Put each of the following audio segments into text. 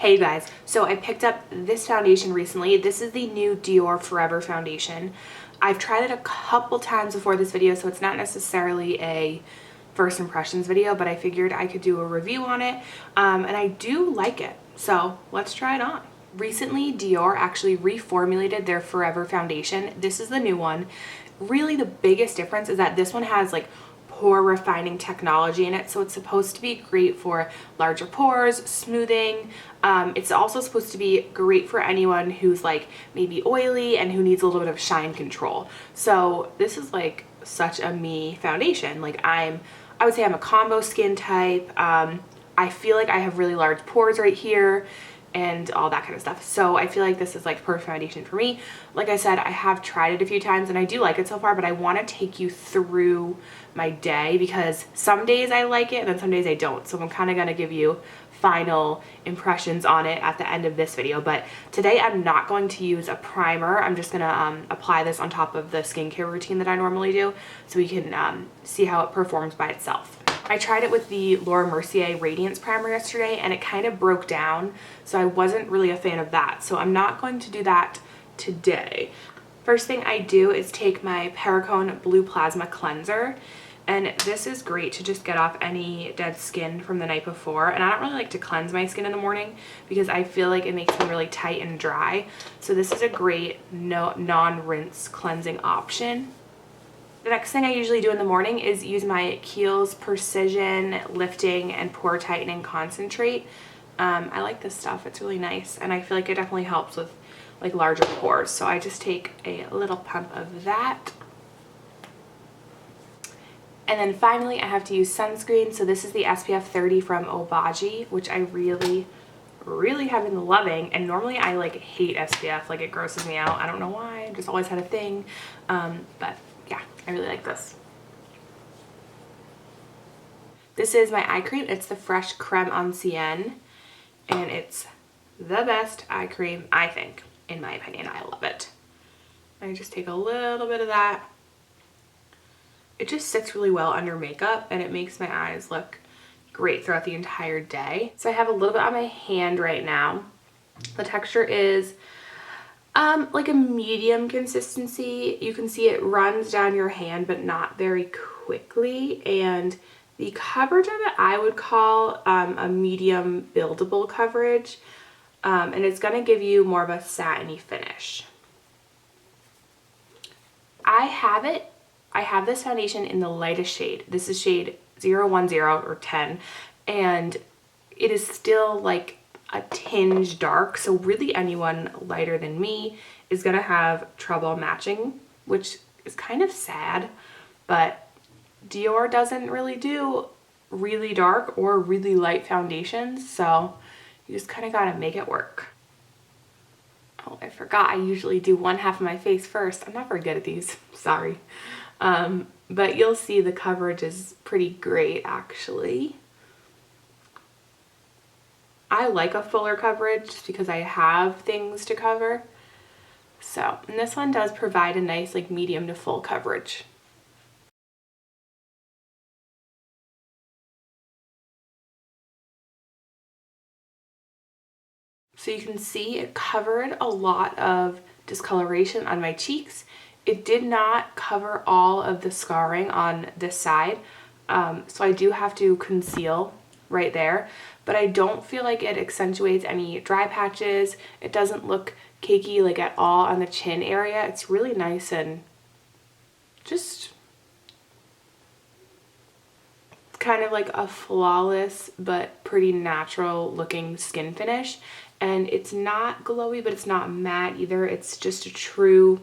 Hey guys, so I picked up this foundation recently. This is the new Dior Forever foundation. I've tried it a couple times before this video, so it's not necessarily a first impressions video, but I figured I could do a review on it, and I do like it. So let's try it on. Recently, Dior actually reformulated their Forever foundation. This is the new one. Really, the biggest difference is that this one has like pore refining technology in it, so it's supposed to be great for larger pores, smoothing. It's also supposed to be great for anyone who's like maybe oily and who needs a little bit of shine control. So this is like such a me foundation. Like I would say I'm a combo skin type. I feel like I have really large pores right here and all that kind of stuff. So I feel like this is like perfect foundation for me. Like I said, I have tried it a few times and I do like it so far, but I want to take you through my day because some days I like it and then some days I don't. So I'm kind of going to give you final impressions on it at the end of this video. But today I'm not going to use a primer. I'm just going to apply this on top of the skincare routine that I normally do so we can see how it performs by itself. I tried it with the Laura Mercier Radiance Primer yesterday and it kind of broke down, so I wasn't really a fan of that. So I'm not going to do that today. First thing I do is take my Perricone Blue Plasma Cleanser, and this is great to just get off any dead skin from the night before. And I don't really like to cleanse my skin in the morning because I feel like it makes me really tight and dry. So this is a great non-rinse cleansing option. The next thing I usually do in the morning is use my Kiehl's Precision Lifting and Pore Tightening Concentrate. I like this stuff. It's really nice, and I feel like it definitely helps with like larger pores. So I just take a little pump of that. And then finally I have to use sunscreen. So this is the SPF 30 from Obagi, which I really have been loving. And normally I like hate SPF, like it grosses me out. I don't know why, I just always had a thing. But yeah, I really like this. This is my eye cream. It's the Fresh Creme Ancienne, and it's the best eye cream, I think, in my opinion. I love it. I just take a little bit of that. It just sits really well under makeup and it makes my eyes look great throughout the entire day. So I have a little bit on my hand right now. The texture is like a medium consistency. You can see it runs down your hand but not very quickly, and the coverage of it I would call a medium buildable coverage, and it's going to give you more of a satiny finish. I have this foundation in the lightest shade. This is shade 010 or 10, and it is still like a tinge dark, so really anyone lighter than me is gonna have trouble matching, which is kind of sad, but Dior doesn't really do really dark or really light foundations, so you just kind of gotta make it work. Oh, I forgot I usually do one half of my face first. I'm not very good at these, sorry. But you'll see the coverage is pretty great actually. I like a fuller coverage just because I have things to cover. So, and this one does provide a nice like medium to full coverage. So you can see it covered a lot of discoloration on my cheeks. It did not cover all of the scarring on this side. So I do have to conceal right there, but I don't feel like it accentuates any dry patches. It doesn't look cakey like at all on the chin area. It's really nice and just kind of like a flawless but pretty natural looking skin finish. And it's not glowy, but it's not matte either. It's just a true,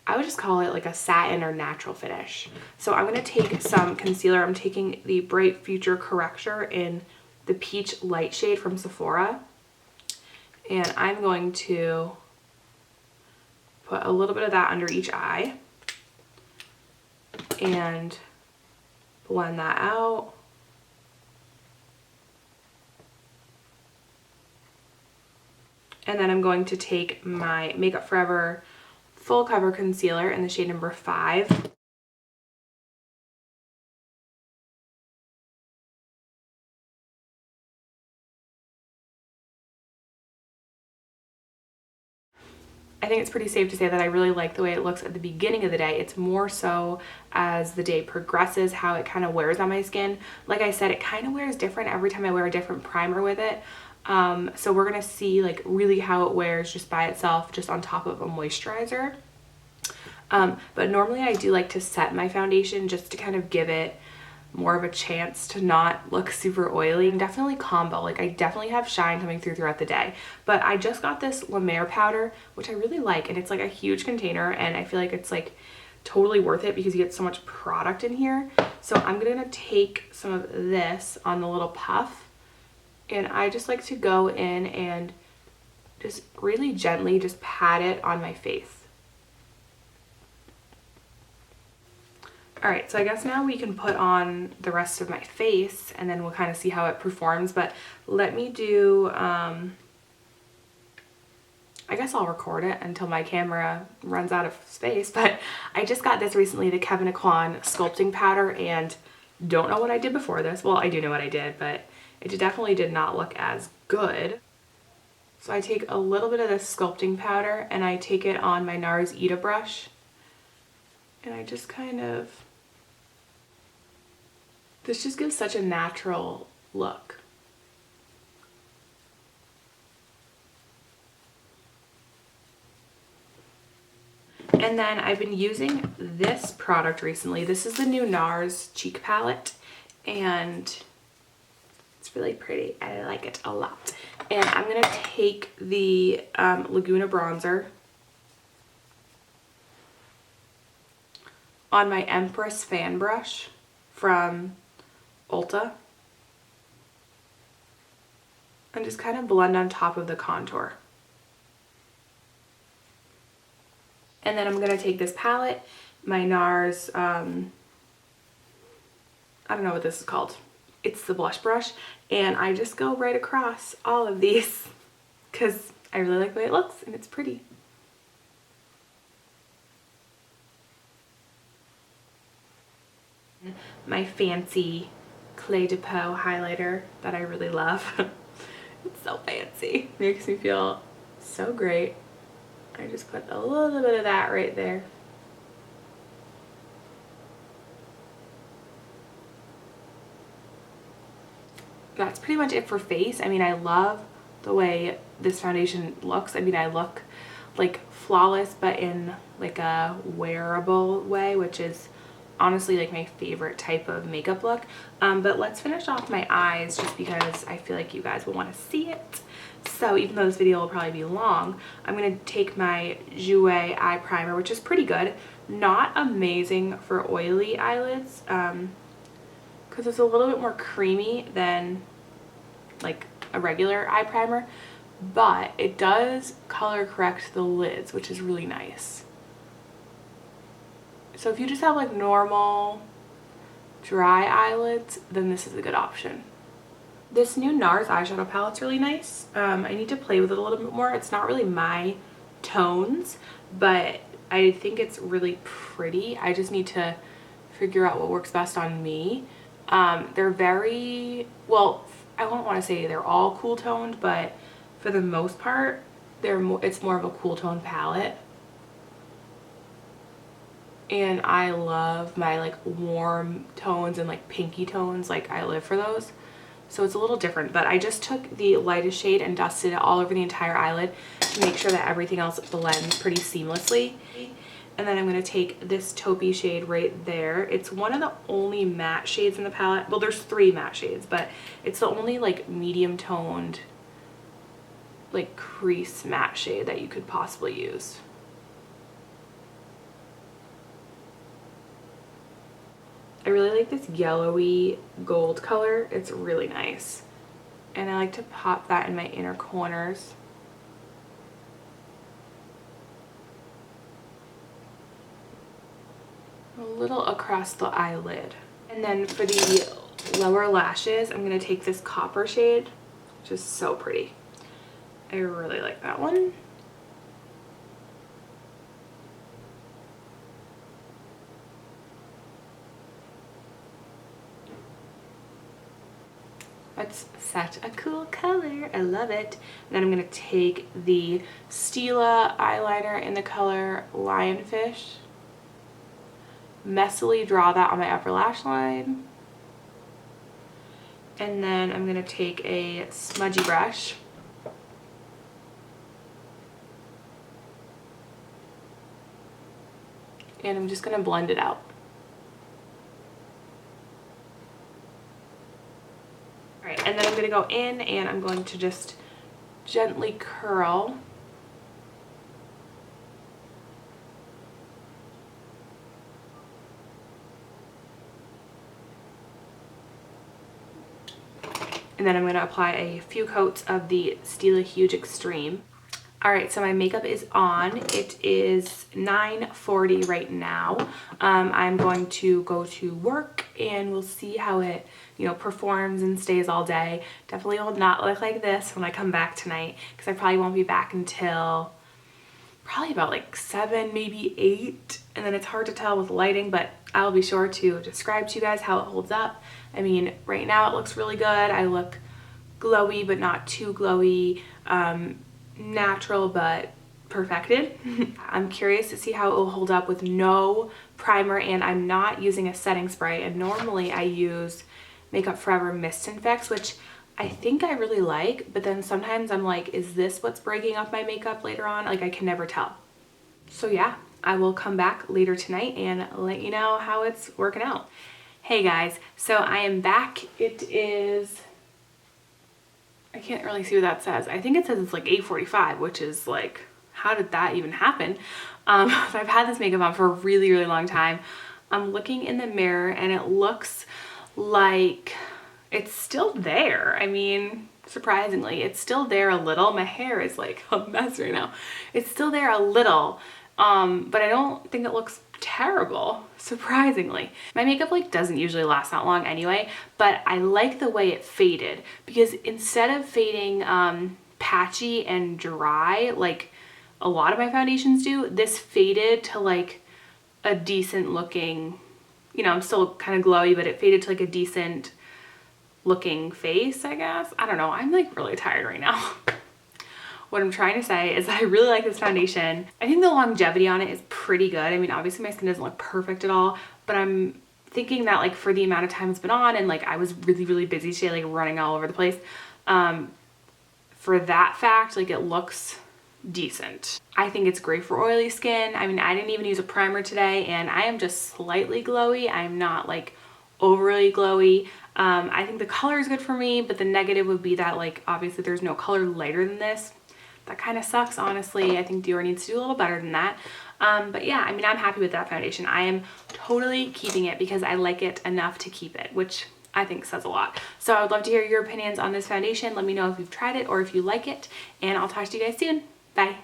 I would just call it like a satin or natural finish. So I'm going to take some concealer. I'm taking the Bright Future Corrector in the Peach Light shade from Sephora. And I'm going to put a little bit of that under each eye and blend that out. And then I'm going to take my Makeup Forever Full Cover Concealer in the shade number 5. I think it's pretty safe to say that I really like the way it looks at the beginning of the day. It's more so as the day progresses, how it kind of wears on my skin. Like I said, it kind of wears different every time I wear a different primer with it. So we're gonna see like really how it wears just by itself, just on top of a moisturizer. But normally I do like to set my foundation just to kind of give it more of a chance to not look super oily. And definitely combo, like I definitely have shine coming through throughout the day. But I just got this La Mer powder, which I really like, and it's like a huge container, and I feel like it's like totally worth it because you get so much product in here. So I'm gonna take some of this on the little puff, and I just like to go in and just really gently just pat it on my face. All right, so I guess now we can put on the rest of my face and then we'll kind of see how it performs. But let me do, I guess I'll record it until my camera runs out of space. But I just got this recently, the Kevyn Sculpting Powder, and don't know what I did before this. Well, I do know what I did, but it definitely did not look as good. So I take a little bit of this sculpting powder and I take it on my Nars Eyeshadow brush. And I just kind of, this just gives such a natural look. And then I've been using this product recently. This is the new Nars cheek palette, and it's really pretty. I like it a lot. And I'm gonna take the Laguna bronzer on my Empress fan brush from Ulta and just kind of blend on top of the contour. And then I'm going to take this palette, my Nars, I don't know what this is called. It's the blush brush, and I just go right across all of these because I really like the way it looks and it's pretty. My fancy Clea de Peau highlighter that I really love. It's so fancy. Makes me feel so great. I just put a little bit of that right there. That's pretty much it for face. I mean, I love the way this foundation looks. I mean, I look like flawless, but in like a wearable way, which is honestly like my favorite type of makeup look. But let's finish off my eyes just because I feel like you guys will want to see it. So even though this video will probably be long, I'm going to take my Jouer eye primer, which is pretty good. Not amazing for oily eyelids because it's a little bit more creamy than like a regular eye primer, but it does color correct the lids, which is really nice. So if you just have like normal dry eyelids, then this is a good option. This new Nars eyeshadow palette's really nice. I need to play with it a little bit more. It's not really my tones, but I think it's really pretty. I just need to figure out what works best on me. They're very, well, I won't want to say they're all cool toned, but for the most part, it's more of a cool tone palette. And I love my like warm tones and like pinky tones, like I live for those. So it's a little different, but I just took the lightest shade and dusted it all over the entire eyelid to make sure that everything else blends pretty seamlessly. And then I'm going to take this taupey shade right there. It's one of the only matte shades in the palette. Well, there's 3 matte shades, but it's the only like medium toned like crease matte shade that you could possibly use. I really like this yellowy gold color. It's really nice. And I like to pop that in my inner corners. A little across the eyelid. And then for the lower lashes, I'm going to take this copper shade, which is so pretty. I really like that one. That's such a cool color. I love it. And then I'm going to take the Stila eyeliner in the color Lionfish. Messily draw that on my upper lash line. And then I'm going to take a smudgy brush. And I'm just going to blend it out. Alright, and then I'm going to go in and I'm going to just gently curl. And then I'm going to apply a few coats of the Stila Huge Extreme. Alright, so my makeup is on. It is 9:40 right now. I'm going to go to work and we'll see how it, performs and stays all day. Definitely will not look like this when I come back tonight because I probably won't be back until probably about like 7, maybe 8. And then it's hard to tell with lighting, but I'll be sure to describe to you guys how it holds up. I mean, right now it looks really good. I look glowy, but not too glowy. Natural, but perfected. I'm curious to see how it will hold up with no primer, and I'm not using a setting spray. And normally I use Makeup Forever Mist and Fix, which I think I really like, but then sometimes I'm like, is this what's breaking up my makeup later on? Like, I can never tell. So yeah, I will come back later tonight and let you know how it's working out. Hey guys, so I am back. It is, I can't really see what that says. I think it says it's like 8:45, which is like, how did that even happen? So I've had this makeup on for a really, really long time. I'm looking in the mirror and it looks like it's still there. I mean, surprisingly, it's still there a little. My hair is like a mess right now. It's still there a little, but I don't think it looks terrible, surprisingly. My makeup like doesn't usually last that long anyway, but I like the way it faded because instead of fading patchy and dry like a lot of my foundations do, this faded to like a decent looking, I'm still kind of glowy, but it faded to like a decent looking face, I guess. I don't know. I'm like really tired right now. What I'm trying to say is that I really like this foundation. I think the longevity on it is pretty good. I mean, obviously my skin doesn't look perfect at all, but I'm thinking that like for the amount of time it's been on and like I was really, really busy today, like running all over the place. For that fact, like it looks decent. I think it's great for oily skin. I mean, I didn't even use a primer today and I am just slightly glowy. I'm not like overly glowy. I think the color is good for me, but the negative would be that like obviously there's no color lighter than this. That kind of sucks, honestly. I think Dior needs to do a little better than that. But yeah, I mean, I'm happy with that foundation. I am totally keeping it because I like it enough to keep it, which I think says a lot. So I would love to hear your opinions on this foundation. Let me know if you've tried it or if you like it, and I'll talk to you guys soon. Bye.